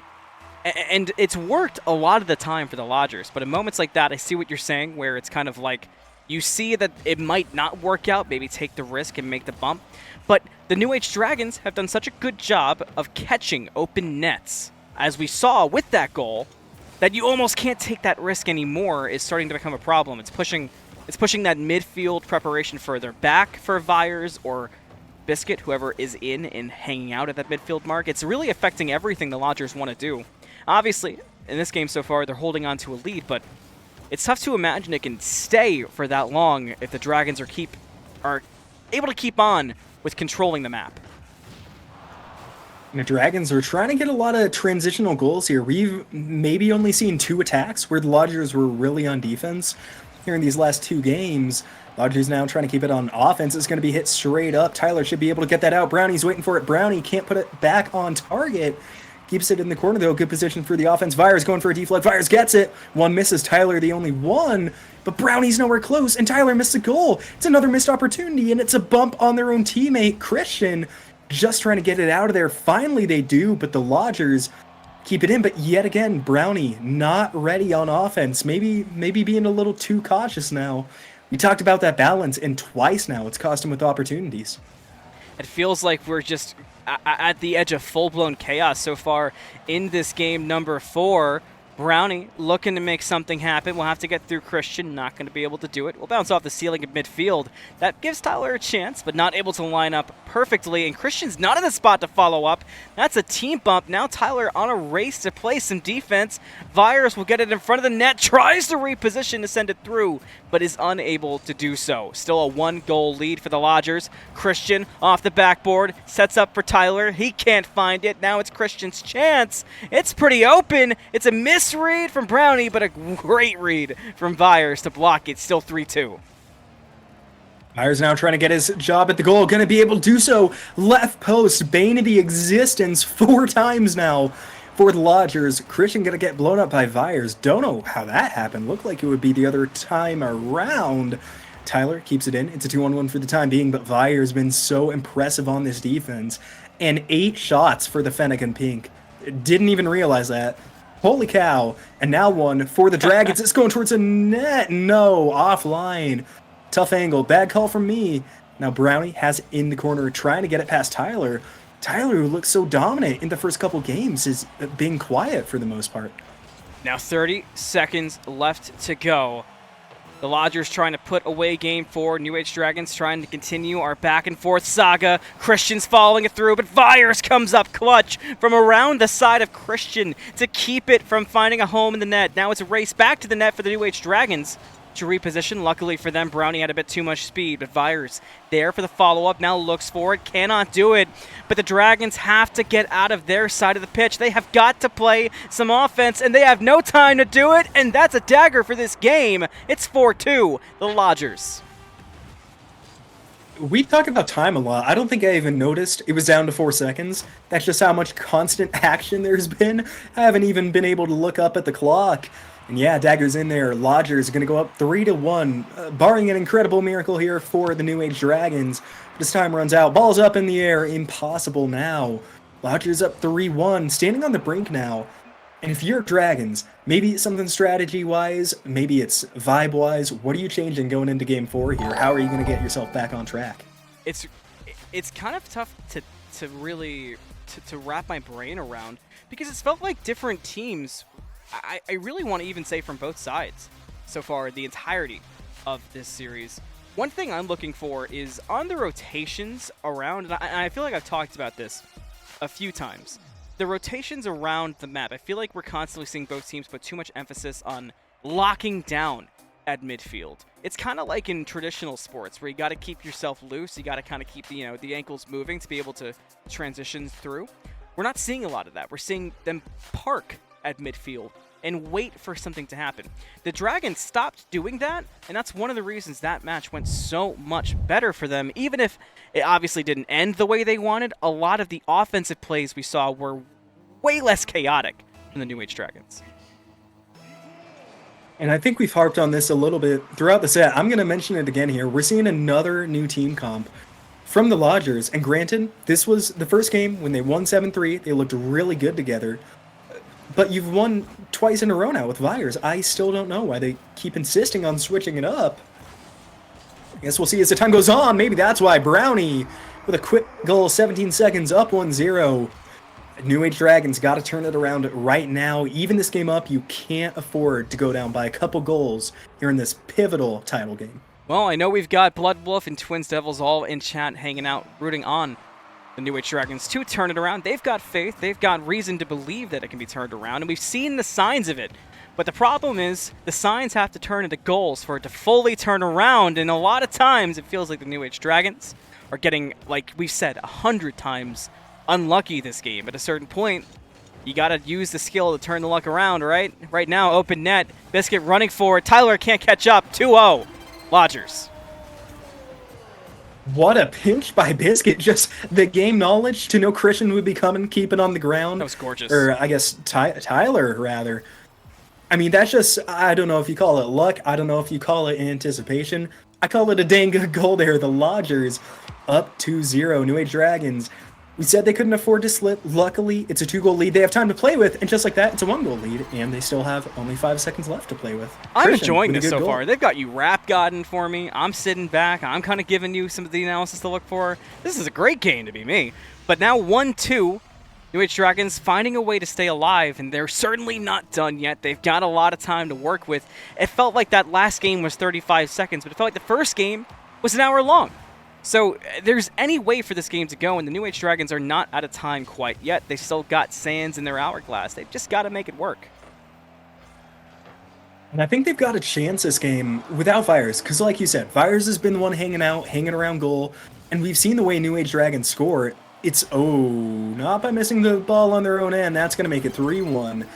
And it's worked a lot of the time for the Lodgers, but in moments like that, I see what you're saying, where it's kind of like you see that it might not work out, maybe take the risk and make the bump. But the New Age Dragons have done such a good job of catching open nets, as we saw with that goal, that you almost can't take that risk anymore is starting to become a problem. It's pushing that midfield preparation further back for Vires or Biscuit, whoever is in and hanging out at that midfield mark. It's really affecting everything the Lodgers want to do. Obviously, in this game so far, they're holding on to a lead, but it's tough to imagine it can stay for that long if the Dragons are able to keep on with controlling the map. And the Dragons are trying to get a lot of transitional goals here. We've maybe only seen 2 attacks where the Lodgers were really on defense here in these last 2 games. Lodgers now trying to keep it on offense. It's going to be hit straight up. Tyler should be able to get that out. Brownie's waiting for it. Brownie can't put it back on target. Keeps it in the corner, though. Good position for the offense. Vires going for a deflect. Vires gets it. One misses. Tyler the only one. But Brownie's nowhere close, and Tyler missed a goal. It's another missed opportunity, and it's a bump on their own teammate, Christian. Just trying to get it out of there. Finally they do, but the Lodgers keep it in. But yet again, Brownie not ready on offense. Maybe being a little too cautious now. We talked about that balance, and twice now it's cost him with opportunities. It feels like we're just at the edge of full-blown chaos so far in this game number 4. Brownie looking to make something happen. We'll have to get through Christian. Not going to be able to do it. We'll bounce off the ceiling at midfield. That gives Tyler a chance, but not able to line up perfectly. And Christian's not in the spot to follow up. That's a team bump. Now Tyler on a race to play some defense. Vires will get it in front of the net. Tries to reposition to send it through, but is unable to do so. Still a 1-goal lead for the Lodgers. Christian off the backboard. Sets up for Tyler. He can't find it. Now it's Christian's chance. It's pretty open. It's a misread from Brownie, but a great read from Vires to block it. Still 3-2. Vires now trying to get his job at the goal. Going to be able to do so. Left post. Bane of the existence 4 times now for the Lodgers. Christian going to get blown up by Vires. Don't know how that happened. Looked like it would be the other time around. Tyler keeps it in. It's a 2-on-1 for the time being, but Vires been so impressive on this defense. And 8 shots for the Fennec and Pink. Didn't even realize that. Holy cow. And now one for the Dragons. It's going towards the net. No, offline. Tough angle. Bad call from me. Now Brownie has it in the corner trying to get it past Tyler. Tyler, who looks so dominant in the first couple games, is being quiet for the most part. Now 30 seconds left to go. The Lodgers trying to put away game 4. New Age Dragons trying to continue our back and forth saga. Christian's following it through, but Virus comes up clutch from around the side of Christian to keep it from finding a home in the net. Now it's a race back to the net for the New Age Dragons to reposition. Luckily for them, Brownie had a bit too much speed, but Virus there for the follow-up, now looks for it, cannot do it. But the Dragons have to get out of their side of the pitch. They have got to play some offense, and they have no time to do it, and that's a dagger for this game. It's 4-2, the Lodgers. We talk about time a lot. I don't think I even noticed it was down to 4 seconds. That's just how much constant action there's been. I haven't even been able to look up at the clock. And yeah, Dagger's in there. Lodgers going to go up 3-1, barring an incredible miracle here for the New Age Dragons. This time runs out. Ball's up in the air. Impossible now. Lodgers up 3-1, standing on the brink now. And if you're Dragons, maybe it's something strategy-wise, maybe it's vibe-wise. What are you changing going into Game 4 here? How are you going to get yourself back on track? It's kind of tough to really wrap my brain around, because it's felt like different teams. I really want to even say from both sides so far, the entirety of this series. One thing I'm looking for is on the rotations around, and I feel like I've talked about this a few times, the rotations around the map. I feel like we're constantly seeing both teams put too much emphasis on locking down at midfield. It's kind of like in traditional sports where you got to keep yourself loose, you got to kind of keep the ankles moving to be able to transition through. We're not seeing a lot of that. We're seeing them park at midfield and wait for something to happen. The Dragons stopped doing that, and that's one of the reasons that match went so much better for them. Even if it obviously didn't end the way they wanted, a lot of the offensive plays we saw were way less chaotic than the New Age Dragons. And I think we've harped on this a little bit throughout the set. I'm going to mention it again here. We're seeing another new team comp from the Lodgers. And granted, this was the first game when they won 7-3. They looked really good together. But you've won twice in a row now with Virus. I still don't know why they keep insisting on switching it up. I guess we'll see as the time goes on. Maybe that's why. Brownie with a quick goal, 17 seconds, up 1-0. New Age Dragons got to turn it around right now. Even this game up, you can't afford to go down by a couple goals here in this pivotal title game. Well, I know we've got Blood Wolf and Twins Devils all in chat hanging out, rooting on the New Age Dragons to turn it around. They've got faith. They've got reason to believe that it can be turned around, and we've seen the signs of it. But the problem is the signs have to turn into goals for it to fully turn around, and a lot of times it feels like the New Age Dragons are getting, like we've said 100 times, unlucky this game. At a certain point, you got to use the skill to turn the luck around, right? Right now, open net, Biscuit running forward. Tyler can't catch up. 2-0, Lodgers. What a pinch by Biscuit. Just the game knowledge to know Christian would be coming, keep it on the ground. That was gorgeous. Or I guess Tyler, rather. I mean, that's just, I don't know if you call it luck. I don't know if you call it anticipation. I call it a dang good goal there. The Lodgers up 2-0. New Age Dragons. We said they couldn't afford to slip. Luckily, it's a 2-goal lead they have time to play with, and just like that, it's a 1-goal lead, and they still have only 5 seconds left to play with. I'm Christian enjoying with a this good so goal. far. They've got you rap godding for me. I'm sitting back. I'm kind of giving you some of the analysis to look for. This is a great game to be me. But now 1-2, New Age Dragons finding a way to stay alive, and they're certainly not done yet. They've got a lot of time to work with. It felt like that last game was 35 seconds, but it felt like the first game was an hour long. So there's any way for this game to go, and the New Age Dragons are not out of time quite yet. They still got sands in their hourglass. They've just got to make it work. And I think they've got a chance this game without Virus, because like you said, Virus has been the one hanging around goal, and we've seen the way New Age Dragons score. It's, not by missing the ball on their own end. That's going to make it 3-1.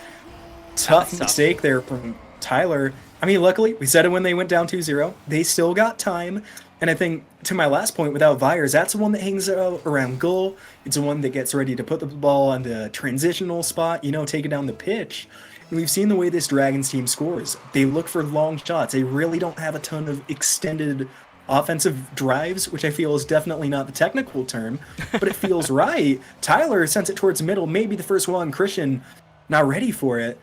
Tough mistake there from Tyler. I mean, luckily, we said it when they went down 2-0. They still got time. And I think, to my last point, without Virus, that's the one that hangs out around goal. It's the one that gets ready to put the ball on the transitional spot, take it down the pitch. And we've seen the way this Dragons team scores. They look for long shots. They really don't have a ton of extended offensive drives, which I feel is definitely not the technical term, but it feels right. Tyler sends it towards middle, maybe the first one. Christian not ready for it.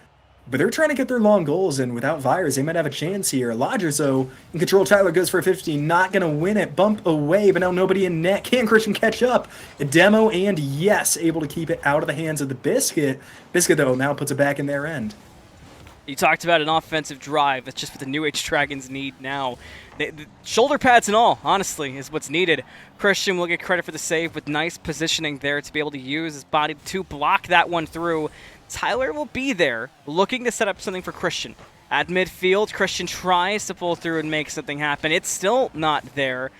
but they're trying to get their long goals, and without Virus, they might have a chance here. Lodgers, though, in control. Tyler goes for 50, not going to win it. Bump away, but now nobody in net. Can Christian catch up? A demo, and yes, able to keep it out of the hands of the Biscuit. Biscuit, though, now puts it back in their end. You talked about an offensive drive. That's just what the New Age Dragons need now. The shoulder pads and all, honestly, is what's needed. Christian will get credit for the save with nice positioning there to be able to use his body to block that one through. Tyler will be there looking to set up something for Christian. At midfield, Christian tries to pull through and make something happen. It's still not there.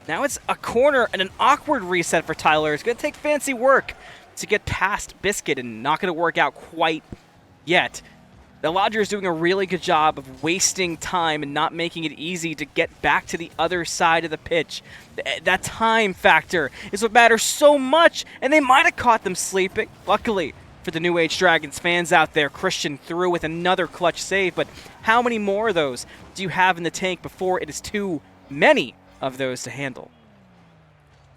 Now it's a corner and an awkward reset for Tyler. It's going to take fancy work to get past Biscuit and not going to work out quite yet. The Lodger is doing a really good job of wasting time and not making it easy to get back to the other side of the pitch. That time factor is what matters so much, and they might have caught them sleeping. Luckily for the New Age Dragons fans out there, Christian through with another clutch save, but how many more of those do you have in the tank before it is too many of those to handle?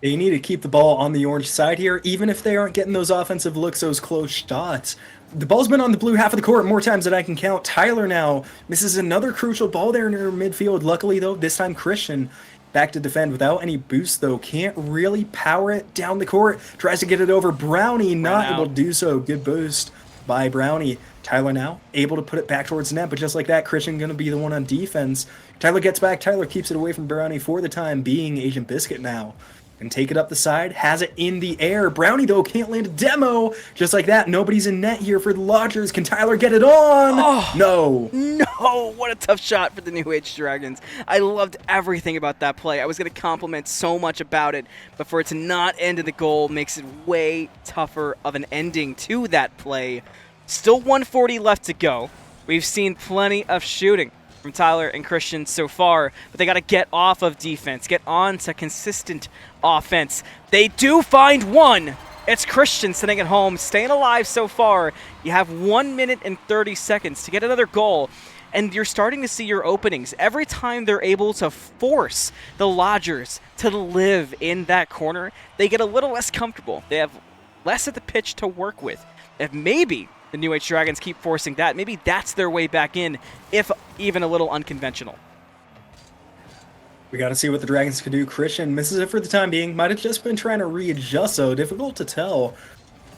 They need to keep the ball on the orange side here, even if they aren't getting those offensive looks, those close shots. The ball's been on the blue half of the court more times than I can count. Tyler now misses another crucial ball there near midfield. Luckily, though, this time Christian back to defend without any boost, though. Can't really power it down the court. Tries to get it over. Brownie not able to do so. Good boost by Brownie. Tyler now able to put it back towards net, but just like that, Christian going to be the one on defense. Tyler gets back. Tyler keeps it away from Brownie for the time being. Agent Biscuit now. And take it up the side, has it in the air. Brownie, though, can't land a demo. Just like that, nobody's in net here for the Lodgers. Can Tyler get it on? Oh, no. No, what a tough shot for the New Age Dragons. I loved everything about that play. I was going to compliment so much about it, but for it to not end in the goal makes it way tougher of an ending to that play. Still 140 left to go. We've seen plenty of shooting from Tyler and Christian so far, but they got to get off of defense, get on to consistent offense. They do find one. It's Christian sitting at home, staying alive so far. You have 1 minute and 30 seconds to get another goal, and you're starting to see your openings. Every time they're able to force the Lodgers to live in that corner, they get a little less comfortable. They have less of the pitch to work with. If maybe the New Age Dragons keep forcing that, maybe that's their way back in, if even a little unconventional. We got to see what the Dragons can do. Christian misses it for the time being. Might have just been trying to readjust, so difficult to tell.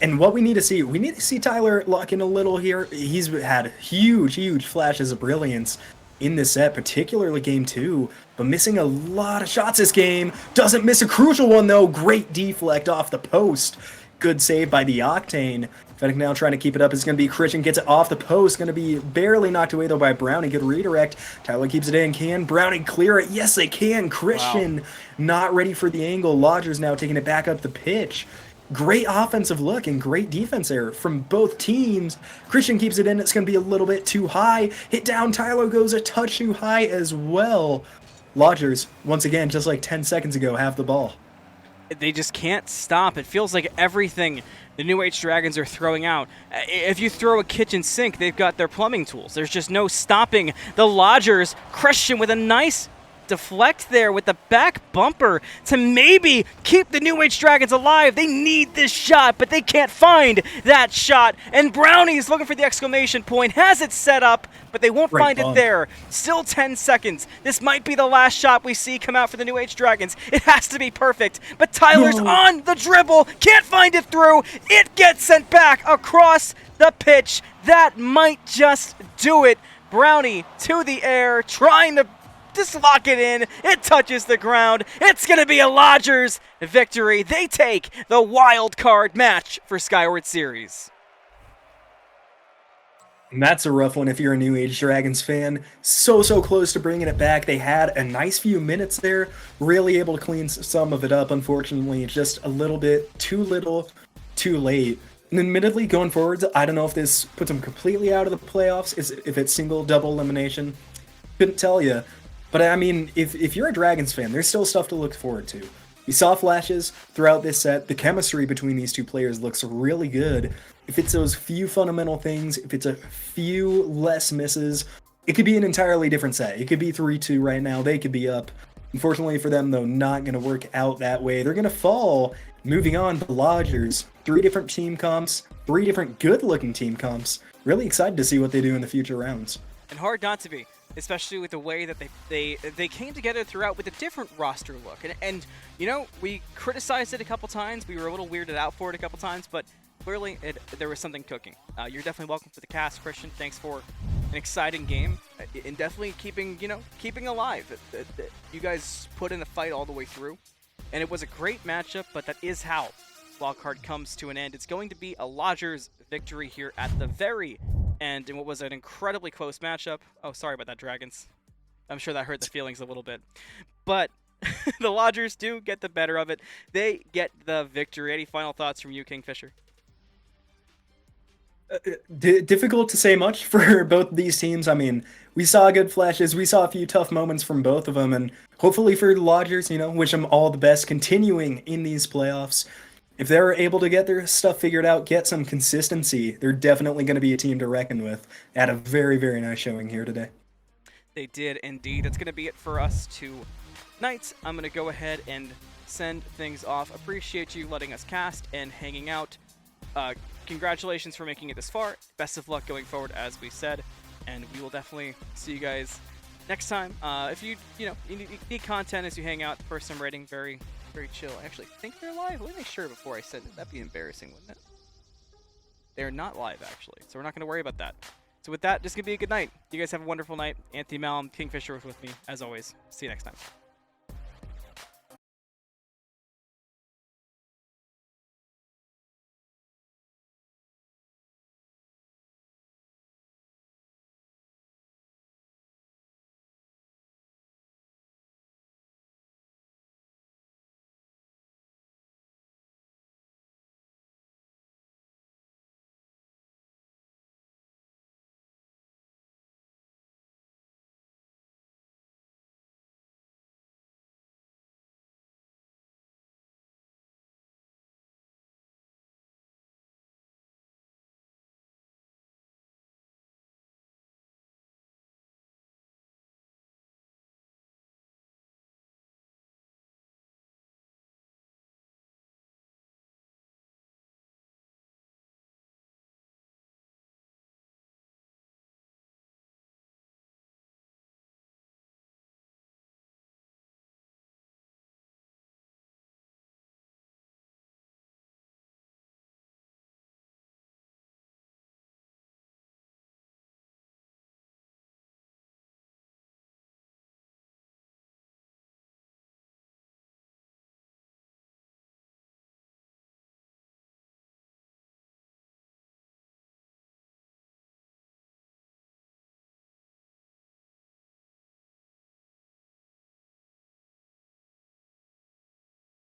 And what we need to see Tyler lock in a little here. He's had huge flashes of brilliance in this set, particularly game 2, but missing a lot of shots this game. Doesn't miss a crucial one, though. Great deflect off the post. Good save by the Octane. Fennec now trying to keep it up. It's going to be Christian. Gets it off the post. Going to be barely knocked away, though, by Brownie. Good redirect. Tyler keeps it in. Can Brownie clear it? Yes, they can. Christian not ready for the angle. Lodgers now taking it back up the pitch. Great offensive look and great defense there from both teams. Christian keeps it in. It's going to be a little bit too high. Hit down. Tyler goes a touch too high as well. Lodgers, once again, just like 10 seconds ago, have the ball. They just can't stop. It feels like everything the New Age Dragons are throwing out. If you throw a kitchen sink, they've got their plumbing tools. There's just no stopping the Lodgers. Christian with a nice deflect there with the back bumper to maybe keep the New Age Dragons alive. They need this shot, but they can't find that shot. And Brownie's looking for the exclamation point, has it set up, but they won't find it there. Still 10 seconds. This might be the last shot we see come out for the New Age Dragons. It has to be perfect, but Tyler's on the dribble, can't find it through. It gets sent back across the pitch. That might just do it. Brownie to the air, trying to just lock it in. It touches the ground. It's going to be a Lodgers victory. They take the wild card match for Skyward Series. And that's a rough one if you're a New Age Dragons fan. So close to bringing it back. They had a nice few minutes there. Really able to clean some of it up. Unfortunately, just a little bit too little, too late. And admittedly, going forward, I don't know if this puts them completely out of the playoffs, if it's single, double elimination. Couldn't tell you. But I mean, if you're a Dragons fan, there's still stuff to look forward to. We saw flashes throughout this set. The chemistry between these two players looks really good. If it's those few fundamental things, if it's a few less misses, it could be an entirely different set. It could be 3-2 right now. They could be up. Unfortunately for them, though, not going to work out that way. They're going to fall. Moving on, the Lodgers. 3 different team comps. 3 different good-looking team comps. really excited to see what they do in the future rounds. And hard not to be, especially with the way that they came together throughout with a different roster look. And you know, we criticized it a couple times. We were a little weirded out for it a couple times, but clearly there was something cooking. You're definitely welcome to the cast, Christian. Thanks for an exciting game and definitely keeping alive. You guys put in a fight all the way through, and it was a great matchup. But that is how Wildcard comes to an end. It's going to be a Lodgers victory here at the very end in what was an incredibly close matchup. Oh, sorry about that, Dragons. I'm sure that hurt the feelings a little bit. But the Lodgers do get the better of it. They get the victory. Any final thoughts from you, Kingfisher? Difficult to say much for both these teams. I mean, we saw good flashes. We saw a few tough moments from both of them. And hopefully for the Lodgers, wish them all the best continuing in these playoffs. If they're able to get their stuff figured out, get some consistency, they're definitely going to be a team to reckon with at a very, very nice showing here today. They did indeed. That's going to be it for us tonight. I'm going to go ahead and send things off. Appreciate you letting us cast and hanging out. Congratulations for making it this far. Best of luck going forward, as we said. And we will definitely see you guys next time. If you need content as you hang out, first time rating, very, very chill. I actually think they're live. Let me make sure before I send it. That'd be embarrassing, wouldn't it? They're not live, actually, so we're not going to worry about that. So with that, just going to be a good night. You guys have a wonderful night. Anthony Malum, Kingfisher was with me, as always. See you next time.